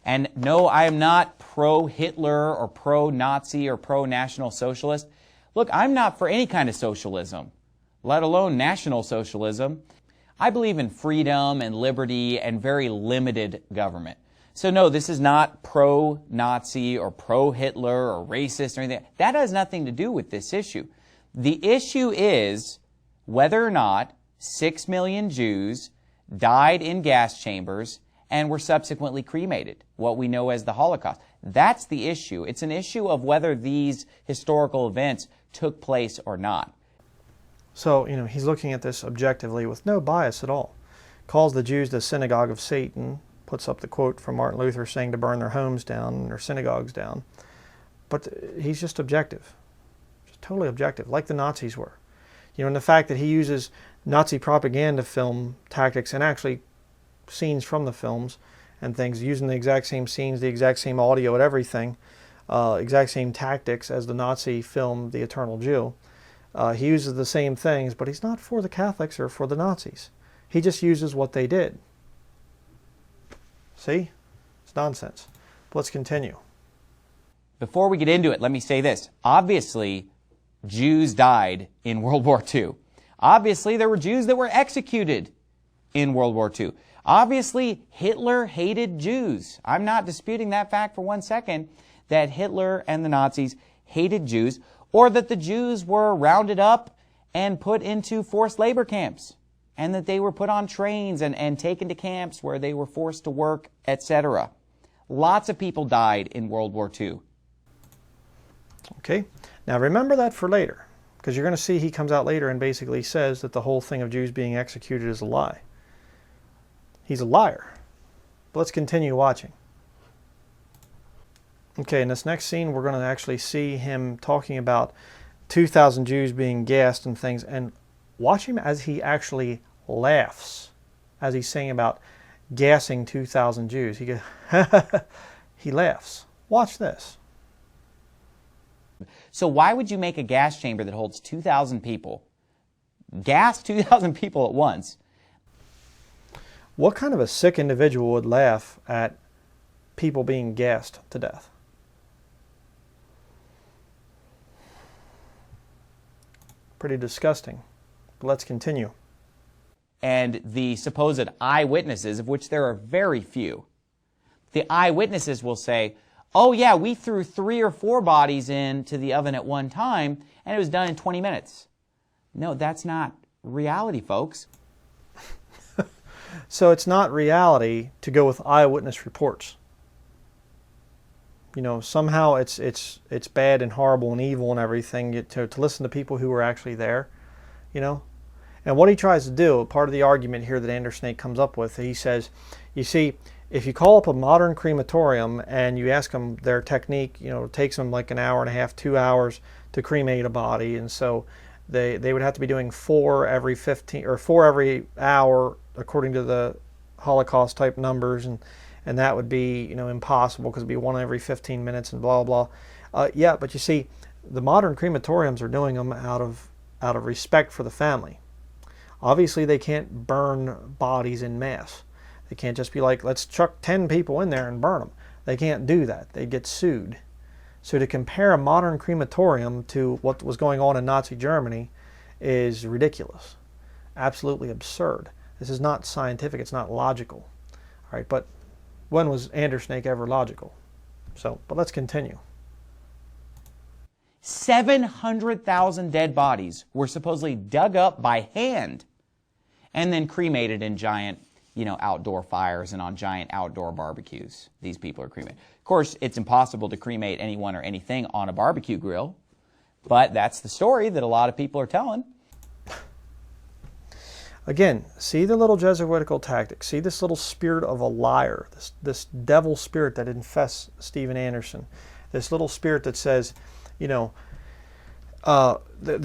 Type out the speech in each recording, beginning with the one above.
And no, I am not pro-Hitler or pro-Nazi or pro-National Socialist. Look, I'm not for any kind of socialism, let alone National Socialism. I believe in freedom and liberty and very limited government. So no, this is not pro-Nazi or pro-Hitler or racist or anything. That has nothing to do with this issue. The issue is whether or not 6 million Jews died in gas chambers and were subsequently cremated, what we know as the Holocaust. That's the issue. It's an issue of whether these historical events took place or not. So, he's looking at this objectively with no bias at all. Calls the Jews the synagogue of Satan, puts up the quote from Martin Luther saying to burn their homes down and their synagogues down. But he's just objective, just totally objective, like the Nazis were. And the fact that he uses Nazi propaganda film tactics and actually scenes from the films and things, using the exact same scenes, the exact same audio and everything, exact same tactics as the Nazi film The Eternal Jew. He uses the same things, but he's not for the Catholics or for the Nazis. He just uses what they did. See? It's nonsense. But let's continue. Before we get into it, let me say this. Obviously, Jews died in World War II. Obviously, there were Jews that were executed in World War II. Obviously, Hitler hated Jews. I'm not disputing that fact for 1 second, that Hitler and the Nazis hated Jews, or that the Jews were rounded up and put into forced labor camps, and that they were put on trains and taken to camps where they were forced to work, etc. Lots of people died in World War II. Okay, now remember that for later, because you're going to see he comes out later and basically says that the whole thing of Jews being executed is a lie. He's a liar. But let's continue watching. Okay, in this next scene, we're going to actually see him talking about 2,000 Jews being gassed and things, and watch him as he actually laughs as he's saying about gassing 2,000 Jews. He goes, he laughs. Watch this. So why would you make a gas chamber that holds 2,000 people, gas 2,000 people at once? What kind of a sick individual would laugh at people being gassed to death? Pretty disgusting. But let's continue. And the supposed eyewitnesses, of which there are very few, the eyewitnesses will say, oh yeah, we threw 3 or 4 bodies into the oven at one time, and it was done in 20 minutes. No, that's not reality, folks. So it's not reality to go with eyewitness reports. Somehow it's bad and horrible and evil and everything to listen to people who were actually there, And what he tries to do, part of the argument here that Anderson comes up with, he says, you see, if you call up a modern crematorium and you ask them their technique, it takes them like an hour and a half, 2 hours to cremate a body, and so they would have to be doing 4 every 15 or 4 every hour according to the Holocaust type numbers, and that would be impossible because it'd be 1 every 15 minutes and blah blah. Yeah, but you see, the modern crematoriums are doing them out of respect for the family. Obviously, they can't burn bodies in mass. They can't just be like, let's chuck 10 people in there and burn them. They can't do that. They get sued. So to compare a modern crematorium to what was going on in Nazi Germany is ridiculous. Absolutely absurd. This is not scientific. It's not logical. All right, but when was Anderson ever logical? But let's continue. 700,000 dead bodies were supposedly dug up by hand and then cremated in giant, outdoor fires and on giant outdoor barbecues. These people are cremated. Of course, it's impossible to cremate anyone or anything on a barbecue grill, but that's the story that a lot of people are telling. Again, see the little Jesuitical tactic. See this little spirit of a liar, this devil spirit that infests Steven Anderson. This little spirit that says, they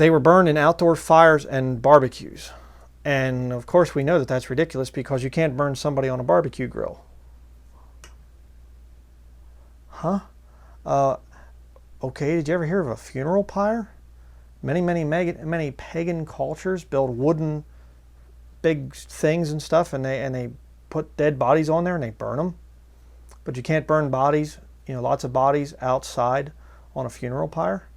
were burned in outdoor fires and barbecues. And of course we know that that's ridiculous because you can't burn somebody on a barbecue grill. Huh? Okay, did you ever hear of a funeral pyre? Many pagan cultures build wooden big things and stuff, and they put dead bodies on there and they burn them. But you can't burn bodies, lots of bodies outside on a funeral pyre,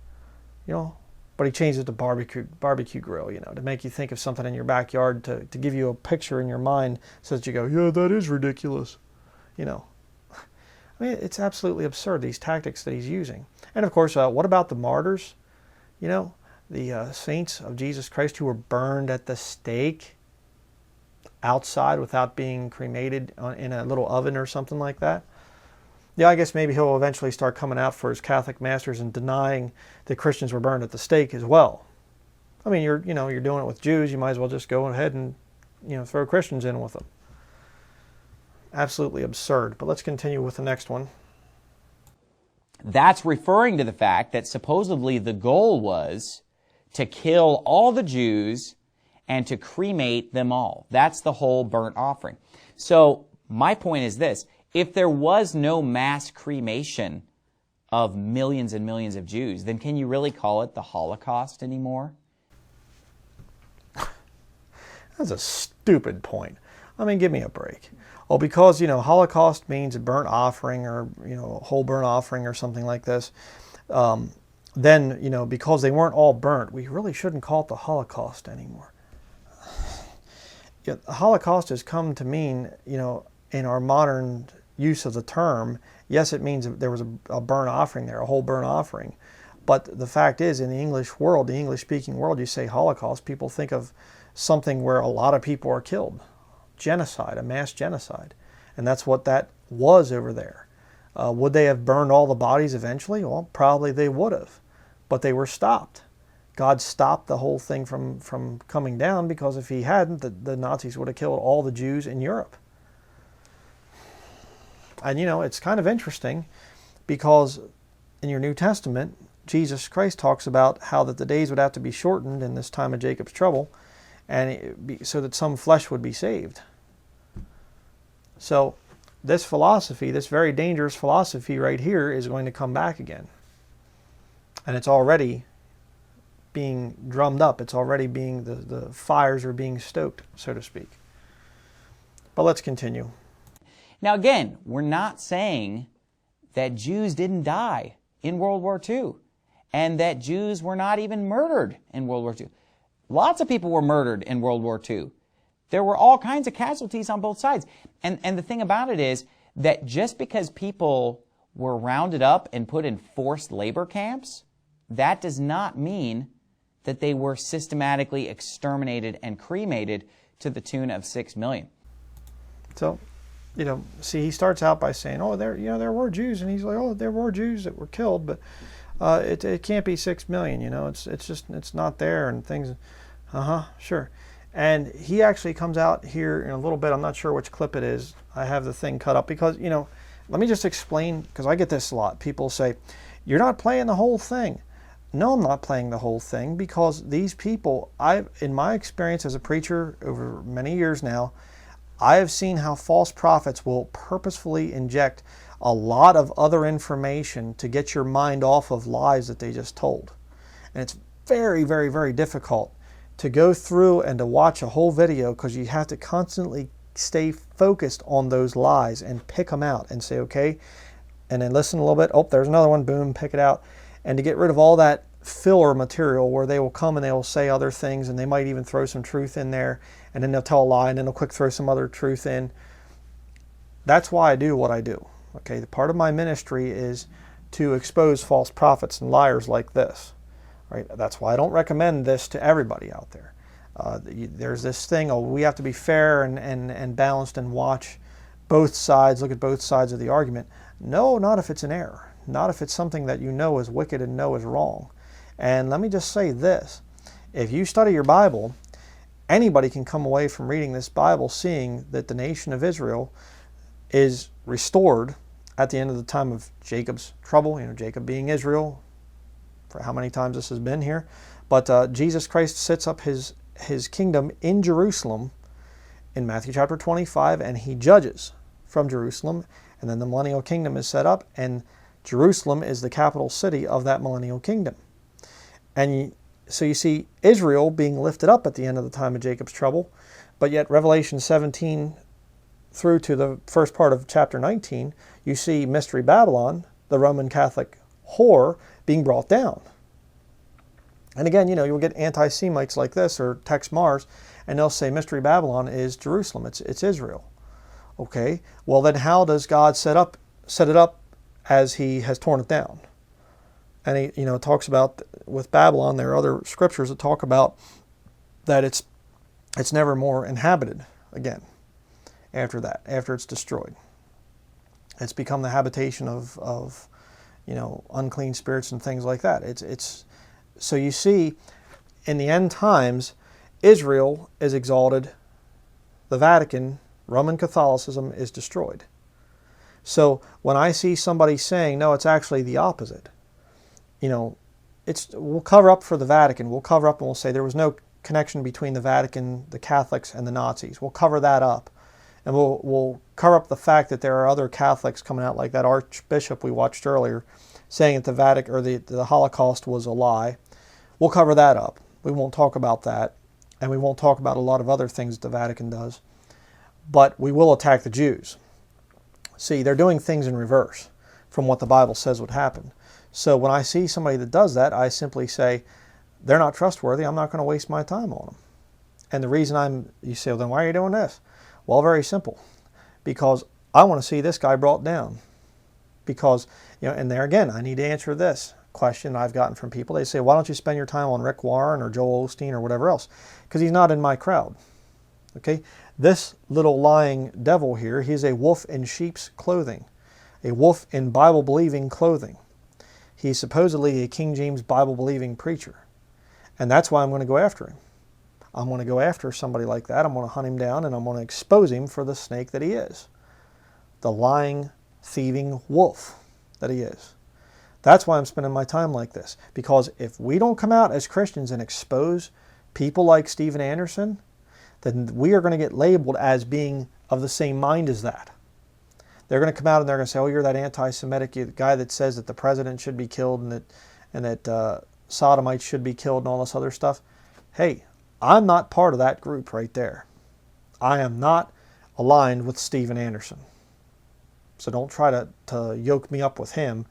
But he changed it to barbecue grill, to make you think of something in your backyard, to give you a picture in your mind so that you go, yeah, that is ridiculous, I mean, it's absolutely absurd, these tactics that he's using. And of course, what about the martyrs? The saints of Jesus Christ who were burned at the stake outside without being cremated in a little oven or something like that. Yeah, I guess maybe he'll eventually start coming out for his Catholic masters and denying that Christians were burned at the stake as well. I mean, you're doing it with Jews, you might as well just go ahead and, throw Christians in with them. Absolutely absurd. But let's continue with the next one. That's referring to the fact that supposedly the goal was to kill all the Jews and to cremate them all. That's the whole burnt offering. So my point is this. If there was no mass cremation of millions and millions of Jews, then can you really call it the Holocaust anymore? That's a stupid point. I mean, give me a break. Oh, because, Holocaust means a burnt offering or, a whole burnt offering or something like this. Then, because they weren't all burnt, we really shouldn't call it the Holocaust anymore. The Holocaust has come to mean, in our modern use of the term, yes, it means there was a burnt offering there, a whole burnt offering. But the fact is, in the English world, the English-speaking world, you say Holocaust, people think of something where a lot of people are killed. Genocide, a mass genocide. And that's what that was over there. Would they have burned all the bodies eventually? Well, probably they would have. But they were stopped. God stopped the whole thing from coming down, because if he hadn't, the Nazis would have killed all the Jews in Europe. And it's kind of interesting, because in your New Testament, Jesus Christ talks about how that the days would have to be shortened in this time of Jacob's trouble, and so that some flesh would be saved. So this philosophy, this very dangerous philosophy right here, is going to come back again. And it's already being drummed up. It's already being, the fires are being stoked, so to speak. But let's continue. Now again, we're not saying that Jews didn't die in World War II, and that Jews were not even murdered in World War II. Lots of people were murdered in World War II. There were all kinds of casualties on both sides. And the thing about it is that just because people were rounded up and put in forced labor camps, that does not mean that they were systematically exterminated and cremated to the tune of 6 million. So, see, he starts out by saying, oh, there were Jews, and he's like, oh, there were Jews that were killed, but it can't be 6 million, it's not there, and things, sure. And he actually comes out here in a little bit. I'm not sure which clip it is. I have the thing cut up because, let me just explain, because I get this a lot. People say, you're not playing the whole thing. No, I'm not playing the whole thing, because these people, in my experience as a preacher over many years now, I have seen how false prophets will purposefully inject a lot of other information to get your mind off of lies that they just told. And it's very, very, very difficult to go through and to watch a whole video, because you have to constantly stay focused on those lies and pick them out and say, okay, and then listen a little bit. Oh, there's another one. Boom, pick it out. And to get rid of all that filler material where they will come and they will say other things, and they might even throw some truth in there, and then they'll tell a lie, and then they'll quick throw some other truth in. That's why I do what I do. Okay, the part of my ministry is to expose false prophets and liars like this. Right? That's why I don't recommend this to everybody out there. There's this thing, we have to be fair and balanced and watch both sides, look at both sides of the argument. No, not if it's an error. Not if it's something that you know is wicked and know is wrong. And let me just say this. If you study your Bible, anybody can come away from reading this Bible seeing that the nation of Israel is restored at the end of the time of Jacob's trouble, Jacob being Israel, for how many times this has been here. But Jesus Christ sets up his kingdom in Jerusalem in Matthew chapter 25, and he judges from Jerusalem, and then the millennial kingdom is set up, and Jerusalem is the capital city of that millennial kingdom. And so you see Israel being lifted up at the end of the time of Jacob's trouble, but yet Revelation 17 through to the first part of chapter 19, you see Mystery Babylon, the Roman Catholic whore, being brought down. And again, you'll get anti-Semites like this, or Tex Mars, and they'll say Mystery Babylon is Jerusalem, it's Israel. Okay, well then how does God set it up as he has torn it down? And he talks about, with Babylon, there are other scriptures that talk about that it's never more inhabited again after that, after it's destroyed. It's become the habitation of unclean spirits and things like that. So you see, in the end times, Israel is exalted, the Vatican, Roman Catholicism, is destroyed. So when I see somebody saying, no, it's actually the opposite, we'll cover up for the Vatican. We'll cover up and we'll say there was no connection between the Vatican, the Catholics, and the Nazis. We'll cover that up. And we'll cover up the fact that there are other Catholics coming out, like that Archbishop we watched earlier, saying that the Vatican, or the Holocaust, was a lie. We'll cover that up. We won't talk about that. And we won't talk about a lot of other things that the Vatican does. But we will attack the Jews. See, they're doing things in reverse from what the Bible says would happen. So when I see somebody that does that, I simply say, they're not trustworthy. I'm not going to waste my time on them. And the reason you say, well, then why are you doing this? Well, very simple. Because I want to see this guy brought down. Because, and there again, I need to answer this question I've gotten from people. They say, why don't you spend your time on Rick Warren or Joel Osteen or whatever else? Because he's not in my crowd. Okay? This little lying devil here, he's a wolf in sheep's clothing. A wolf in Bible-believing clothing. He's supposedly a King James Bible-believing preacher. And that's why I'm going to go after him. I'm going to go after somebody like that. I'm going to hunt him down and I'm going to expose him for the snake that he is. The lying, thieving wolf that he is. That's why I'm spending my time like this. Because if we don't come out as Christians and expose people like Steven Anderson, then we are going to get labeled as being of the same mind as that. They're going to come out and they're going to say, oh, you're that anti-Semitic guy that says that the president should be killed and that sodomites should be killed and all this other stuff. Hey, I'm not part of that group right there. I am not aligned with Steven Anderson. So don't try to yoke me up with him.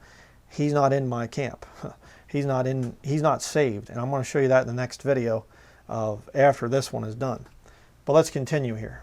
He's not in my camp. He's not saved. And I'm going to show you that in the next video after this one is done. But let's continue here.